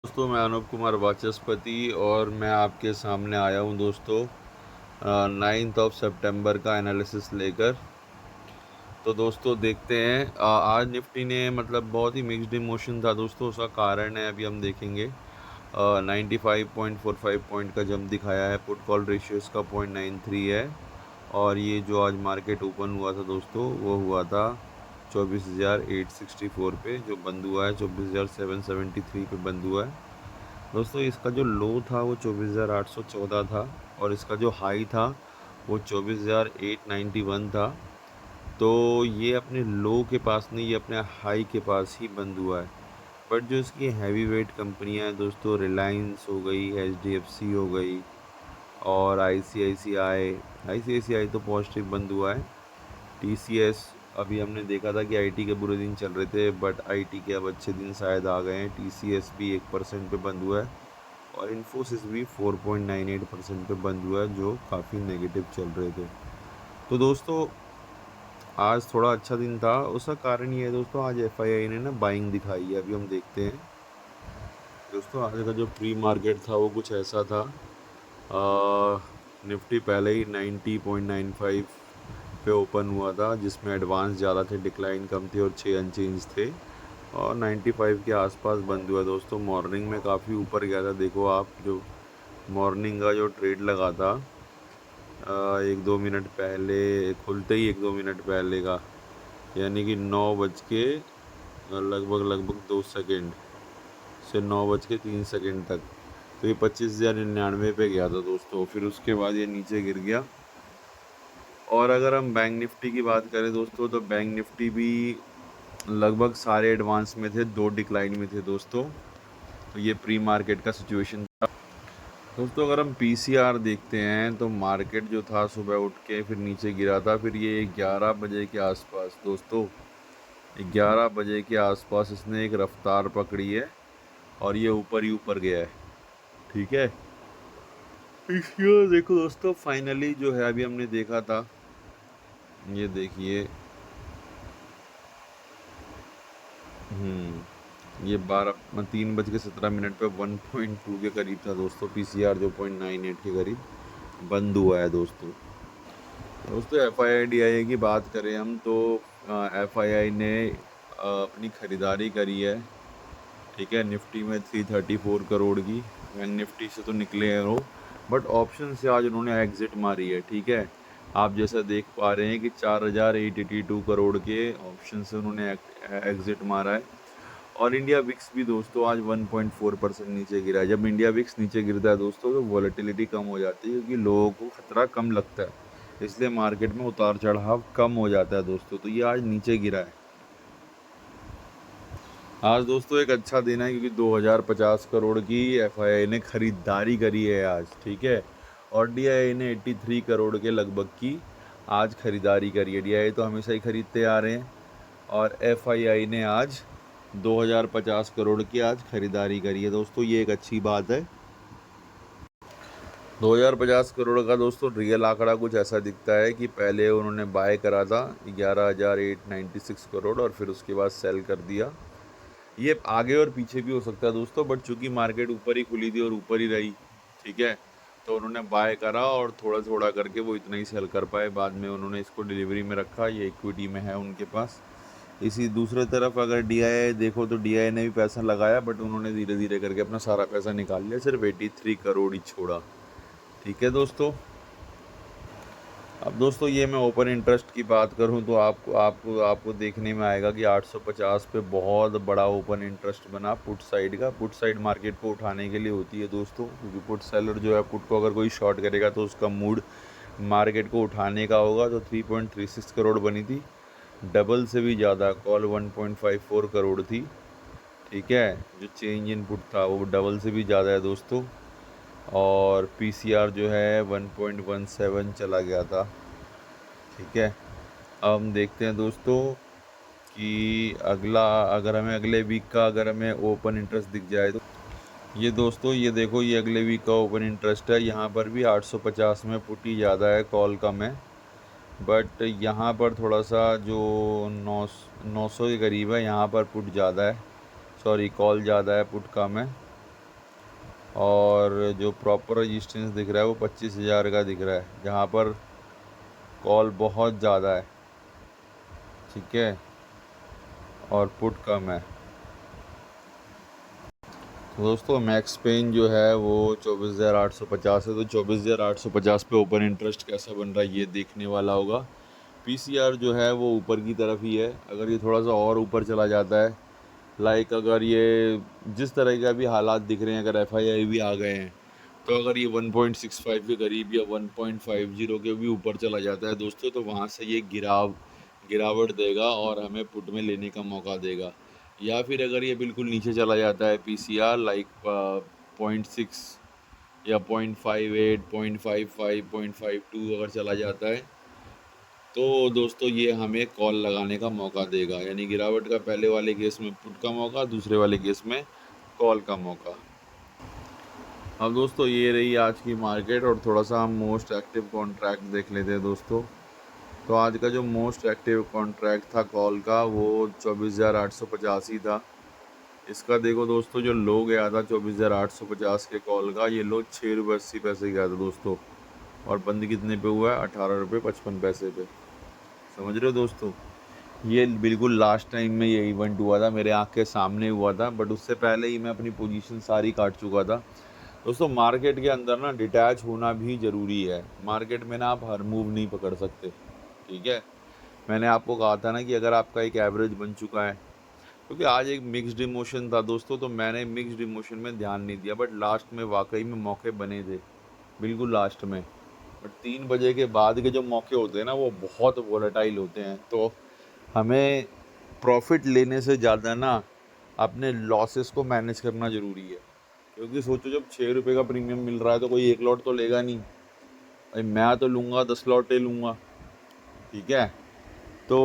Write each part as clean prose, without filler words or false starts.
दोस्तों, मैं अनूप कुमार वाचस्पति और मैं आपके सामने आया हूं दोस्तों 9 सितंबर का एनालिसिस लेकर। तो दोस्तों देखते हैं, आज निफ्टी ने मतलब बहुत ही मिक्स्ड इमोशन था दोस्तों। उसका कारण है अभी हम देखेंगे। 95.45 पॉइंट का जंप दिखाया है। पुट कॉल रेशियो इसका 0.93 है। और ये जो आज मार्केट ओपन हुआ था दोस्तों, वो हुआ था 24,864 पे, जो बंद हुआ है 24,773 पे बंद हुआ है दोस्तों। इसका जो लो था वो 24,814 था और इसका जो हाई था वो 24,891 था। तो ये अपने लो के पास नहीं, ये अपने हाई के पास ही बंद हुआ है। बट जो इसकी हैवी वेट कंपनियां हैं दोस्तों, रिलायंस हो गई, HDFC हो गई और ICICI तो पॉजिटिव बंद हुआ है। TCS, अभी हमने देखा था कि IT के बुरे दिन चल रहे थे, बट IT के अब अच्छे दिन शायद आ गए हैं। TCS भी 1% पे बंद हुआ है और इन्फोसिस भी 4.98% पे बंद हुआ है, जो काफ़ी नेगेटिव चल रहे थे। तो दोस्तों आज थोड़ा अच्छा दिन था। उसका कारण ये है दोस्तों, आज FII ने ना बाइंग दिखाई है। अभी हम देखते हैं दोस्तों। आज का जो प्री मार्केट था वो कुछ ऐसा था। निफ्टी पहले ही 90.95 पे ओपन हुआ था, जिसमें एडवांस ज़्यादा थे, डिक्लाइन कम थे और 6 अनचेंज थे। और 95 के आसपास बंद हुआ दोस्तों। मॉर्निंग में काफ़ी ऊपर गया था। देखो आप, जो मॉर्निंग का जो ट्रेड लगा था 1-2 मिनट पहले, खुलते ही 1-2 मिनट पहले का, यानी कि 9 बज के लगभग 2 सेकेंड से 9 बज के 3 सेकेंड तक, तो ये 25,099 पे गया था दोस्तों। फिर उसके बाद ये नीचे गिर गया। और अगर हम बैंक निफ्टी की बात करें दोस्तों, तो बैंक निफ्टी भी लगभग सारे एडवांस में थे, 2 डिक्लाइन में थे दोस्तों। तो ये प्री मार्केट का सिचुएशन था दोस्तों। अगर हम PCR देखते हैं तो मार्केट जो था सुबह उठ के फिर नीचे गिरा था। फिर ये 11 बजे के आसपास दोस्तों, 11 बजे के आसपास इसने एक रफ्तार पकड़ी है और ये ऊपर ही ऊपर गया है। ठीक है, इसलिए देखो दोस्तों, फाइनली जो है अभी हमने देखा था, ये देखिए, ये 3 बज के 17 मिनट पे 1.2 के करीब था दोस्तों। PCR जो 0.98 के करीब बंद हुआ है दोस्तों। दोस्तों FII DII की बात करें हम तो FII ने अपनी ख़रीदारी करी है। ठीक है, निफ्टी में 334 करोड़ की। बैंक निफ्टी से तो निकले हैं वो, बट ऑप्शन से आज उन्होंने एग्ज़िट मारी है। ठीक है, आप जैसा देख पा रहे हैं कि 4,882 करोड़ के ऑप्शन से उन्होंने एग्ज़िट मारा है। और इंडिया विक्स भी दोस्तों आज 1.4% नीचे गिरा है। जब इंडिया विक्स नीचे गिरता है दोस्तों, तो वॉलेटिलिटी कम हो जाती है, क्योंकि लोगों को खतरा कम लगता है, इसलिए मार्केट में उतार चढ़ाव कम हो जाता है दोस्तों। तो ये आज नीचे गिरा है। आज दोस्तों एक अच्छा दिन है, क्योंकि 2,050 करोड़ की FII ने खरीदारी करी है आज। ठीक है, और DII ने 83 करोड़ के लगभग की आज खरीदारी करी है। DII तो हमेशा ही खरीदते आ रहे हैं, और FII ने आज 2,050 करोड़ की आज खरीदारी करी है दोस्तों। ये एक अच्छी बात है। 2,050 करोड़ का दोस्तों रियल आंकड़ा कुछ ऐसा दिखता है कि पहले उन्होंने बाय करा था 11,896 करोड़ और फिर उसके बाद सेल कर दिया। ये आगे और पीछे भी हो सकता है दोस्तों, बट चूंकि मार्केट ऊपर ही खुली थी और ऊपर ही रही, ठीक है, तो उन्होंने बाय करा और थोड़ा थोड़ा करके वो इतना ही सेल कर पाए। बाद में उन्होंने इसको डिलीवरी में रखा, ये इक्विटी में है उनके पास। इसी दूसरे तरफ अगर DII देखो, तो DII ने भी पैसा लगाया, बट उन्होंने धीरे धीरे करके अपना सारा पैसा निकाल लिया, सिर्फ 83 करोड़ ही छोड़ा। ठीक है दोस्तों। अब दोस्तों ये मैं ओपन इंटरेस्ट की बात करूं तो आपको आपको आपको देखने में आएगा कि 850 पे बहुत बड़ा ओपन इंटरेस्ट बना पुट साइड का। पुट साइड मार्केट को उठाने के लिए होती है दोस्तों, क्योंकि पुट सेलर जो है, पुट को अगर कोई शॉर्ट करेगा तो उसका मूड मार्केट को उठाने का होगा। तो 3.36 करोड़ बनी थी, डबल से भी ज़्यादा। कॉल 1.54 करोड़ थी। ठीक है, जो चेंज इन पुट था वो डबल से भी ज़्यादा है दोस्तों। और PCR जो है 1.17 चला गया था। ठीक है, अब हम देखते हैं दोस्तों कि अगला, अगर हमें अगले वीक का अगर हमें ओपन इंटरेस्ट दिख जाए तो ये दोस्तों, ये देखो, ये अगले वीक का ओपन इंटरेस्ट है। यहाँ पर भी 850 में पुट ही ज़्यादा है, कॉल कम है। बट यहाँ पर थोड़ा सा जो 900 के करीब है, यहाँ पर पुट ज़्यादा है, सॉरी कॉल ज़्यादा है, पुट कम है। और जो प्रॉपर रजिस्टेंस दिख रहा है वो 25,000 का दिख रहा है, जहाँ पर कॉल बहुत ज़्यादा है, ठीक है, और पुट कम है। तो दोस्तों मैक्स पेन जो है वो 24,850 है, तो 24,850 पे ओपन इंटरेस्ट कैसा बन रहा है ये देखने वाला होगा। पीसीआर जो है वो ऊपर की तरफ ही है, अगर ये थोड़ा सा और ऊपर चला जाता है, लाइक अगर ये जिस तरह का भी हालात दिख रहे हैं, अगर एफआईआई भी आ गए हैं, तो अगर ये 1.65 के करीब या 1.50 के भी ऊपर चला जाता है दोस्तों, तो वहाँ से ये गिरावट देगा और हमें पुट में लेने का मौका देगा। या फिर अगर ये बिल्कुल नीचे चला जाता है पीसीआर, लाइक 0.6 या 0.58, 0.55, 0.52 अगर चला जाता है, तो दोस्तों ये हमें कॉल लगाने का मौका देगा, यानी गिरावट का पहले वाले केस में पुट का मौका, दूसरे वाले केस में कॉल का मौका। अब दोस्तों ये रही आज की मार्केट, और थोड़ा सा हम मोस्ट एक्टिव कॉन्ट्रैक्ट देख लेते हैं दोस्तों। तो आज का जो मोस्ट एक्टिव कॉन्ट्रैक्ट था कॉल का वो 24,850 ही था। इसका देखो दोस्तों, जो लो गया था 24,850 के कॉल का, ये लो 6 रुपये 80 पैसे गया था दोस्तों, और बंद कितने पे हुआ है? 18 रुपये 55 पैसे पे। समझ रहे हो दोस्तों, ये बिल्कुल लास्ट टाइम में ये इवेंट हुआ था, मेरे आँख के सामने हुआ था, बट उससे पहले ही मैं अपनी पोजीशन सारी काट चुका था। दोस्तों मार्केट के अंदर ना डिटैच होना भी ज़रूरी है। मार्केट में ना आप हर मूव नहीं पकड़ सकते, ठीक है। मैंने आपको कहा था ना कि अगर आपका एक एवरेज बन चुका है, क्योंकि आज एक मिक्स्ड इमोशन था दोस्तों, तो मैंने मिक्स्ड इमोशन में ध्यान नहीं दिया, बट लास्ट में वाकई में मौके बने थे, बिल्कुल लास्ट में। बट 3 बजे के बाद के जो मौके होते हैं ना वो बहुत वोलेटाइल होते हैं, तो हमें प्रॉफिट लेने से ज़्यादा ना अपने लॉसेस को मैनेज करना ज़रूरी है। क्योंकि सोचो, जब 6 रुपये का प्रीमियम मिल रहा है तो कोई एक लॉट तो लेगा नहीं भाई, मैं तो लूँगा 10 लॉटें लूँगा, ठीक है। तो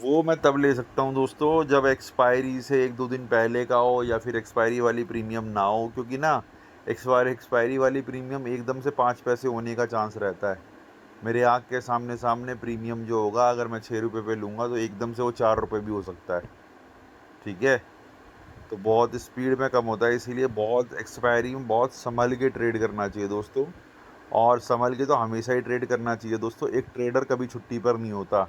वो मैं तब ले सकता हूँ दोस्तों जब एक्सपायरी से 1-2 दिन पहले का हो, या फिर एक्सपायरी वाली प्रीमियम ना हो, क्योंकि ना एक्सपायरी वाली प्रीमियम एकदम से 5 पैसे होने का चांस रहता है। मेरे आँख के सामने सामने प्रीमियम जो होगा, अगर मैं 6 रुपये पे लूँगा तो एकदम से वो 4 रुपये भी हो सकता है, ठीक है। तो बहुत स्पीड में कम होता है, इसीलिए बहुत एक्सपायरी में बहुत संभल के ट्रेड करना चाहिए दोस्तों। और संभल के तो हमेशा ही ट्रेड करना चाहिए दोस्तों। एक ट्रेडर कभी छुट्टी पर नहीं होता,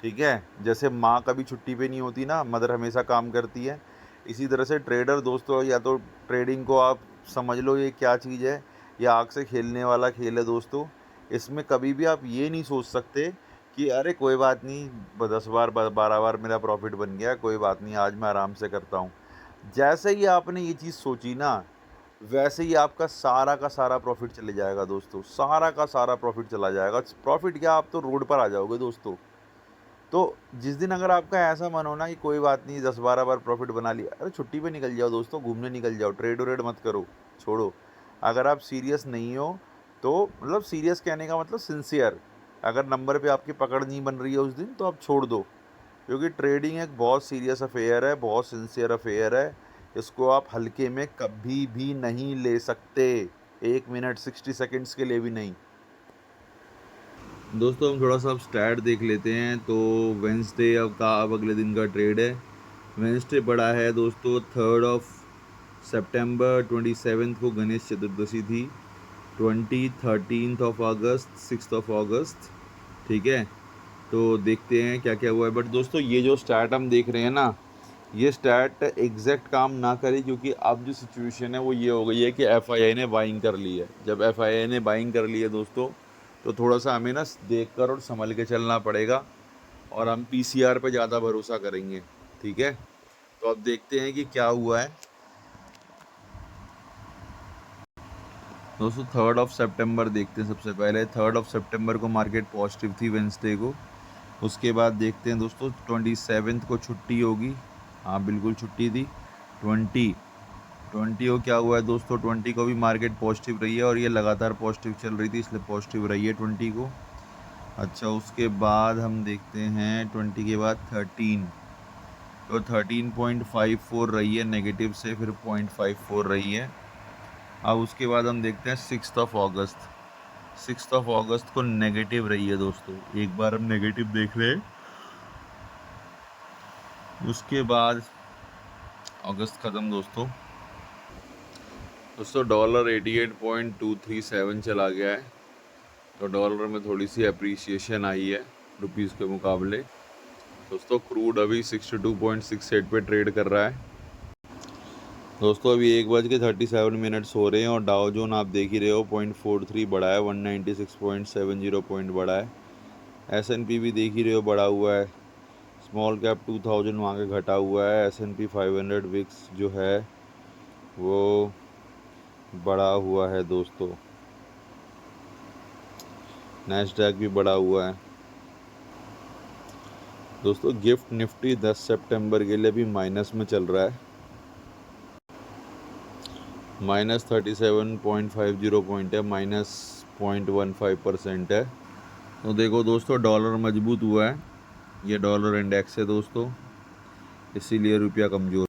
ठीक है। जैसे माँ कभी छुट्टी पे नहीं होती ना, मदर हमेशा काम करती है, इसी तरह से ट्रेडर दोस्तों, या तो ट्रेडिंग को आप समझ लो ये क्या चीज़ है, ये आग से खेलने वाला खेल है दोस्तों। इसमें कभी भी आप ये नहीं सोच सकते कि अरे कोई बात नहीं, 10 बार 12 बार मेरा प्रॉफिट बन गया, कोई बात नहीं, आज मैं आराम से करता हूँ। जैसे ही आपने ये चीज़ सोची ना, वैसे ही आपका सारा का सारा प्रॉफिट चले जाएगा दोस्तों, सारा का सारा प्रॉफिट चला जाएगा। प्रॉफिट क्या, आप तो रोड पर आ जाओगे दोस्तों। तो जिस दिन अगर आपका ऐसा मन हो ना कि कोई बात नहीं, 10-12 बार प्रॉफिट बना लिया, अरे छुट्टी पे निकल जाओ दोस्तों, घूमने निकल जाओ, ट्रेड व्रेड मत करो, छोड़ो। अगर आप सीरियस नहीं हो तो, मतलब सीरियस कहने का मतलब सिंसियर, अगर नंबर पे आपकी पकड़ नहीं बन रही है उस दिन, तो आप छोड़ दो। क्योंकि ट्रेडिंग एक बहुत सीरियस अफेयर है, बहुत सिंसियर अफेयर है, इसको आप हल्के में कभी भी नहीं ले सकते, 1 मिनट 60 सेकेंड्स के लिए भी नहीं। दोस्तों हम थोड़ा सा अब स्टैट देख लेते हैं। तो वेंसडे अब अगले दिन का ट्रेड है। वेंसडे पड़ा है दोस्तों 3 सितंबर, 27 को गणेश चतुर्दशी थी, 13 6 अगस्त, ठीक है। तो देखते हैं क्या क्या हुआ है। बट दोस्तों ये जो स्टैट हम देख रहे हैं ना, ये स्टैट एग्जैक्ट काम ना करे, क्योंकि अब जो सिचुएशन है वो ये हो गई है कि एफआईआई ने बाइंग कर ली है। जब एफआईआई ने बाइंग कर ली है दोस्तों, तो थोड़ा सा हमें ना देख कर और संभल के चलना पड़ेगा, और हम पीसीआर पे ज़्यादा भरोसा करेंगे, ठीक है। तो अब देखते हैं कि क्या हुआ है दोस्तों। 3 सितंबर देखते हैं। सबसे पहले 3 सितंबर को मार्केट पॉजिटिव थी वेंसडे को। उसके बाद देखते हैं दोस्तों 27 को छुट्टी होगी, हाँ बिल्कुल छुट्टी थी। 20 को क्या हुआ है दोस्तों, 20 को भी मार्केट पॉजिटिव रही है, और ये लगातार पॉजिटिव चल रही थी, इसलिए पॉजिटिव रही है 20 को। अच्छा उसके बाद हम देखते हैं 20 के बाद 13, तो 13.54 रही है नेगेटिव से, फिर 0.54 रही है। अब उसके बाद हम देखते हैं 6 अगस्त। 6 अगस्त को नेगेटिव रही है दोस्तों, एक बार हम नेगेटिव देख रहे हैं। उसके बाद अगस्त ख़त्म दोस्तों, दोस्तों डॉलर 88.237 चला गया है, तो डॉलर में थोड़ी सी अप्रिसिएशन आई है रुपीस के मुकाबले। दोस्तों क्रूड अभी 62.68 पे ट्रेड कर रहा है। दोस्तों अभी 1:37 हो रहे हैं और डाउ जोन आप देख ही रहे हो 0.43 बढ़ा है, 196.70 पॉइंट बढ़ा है। S&P भी देख ही रहे हो बढ़ा हुआ है। स्मॉल कैप 2000 वहाँ के घटा हुआ है। S&P 500 विक्स जो है वो बढ़ा हुआ है दोस्तों। नैस्डैक भी बढ़ा हुआ है दोस्तों। गिफ्ट निफ्टी 10 सितंबर के लिए भी माइनस में चल रहा है, -37.50 पॉइंट है, -0.15% है। तो देखो दोस्तों डॉलर मजबूत हुआ है, ये डॉलर इंडेक्स है दोस्तों, इसीलिए रुपया कमज़ोर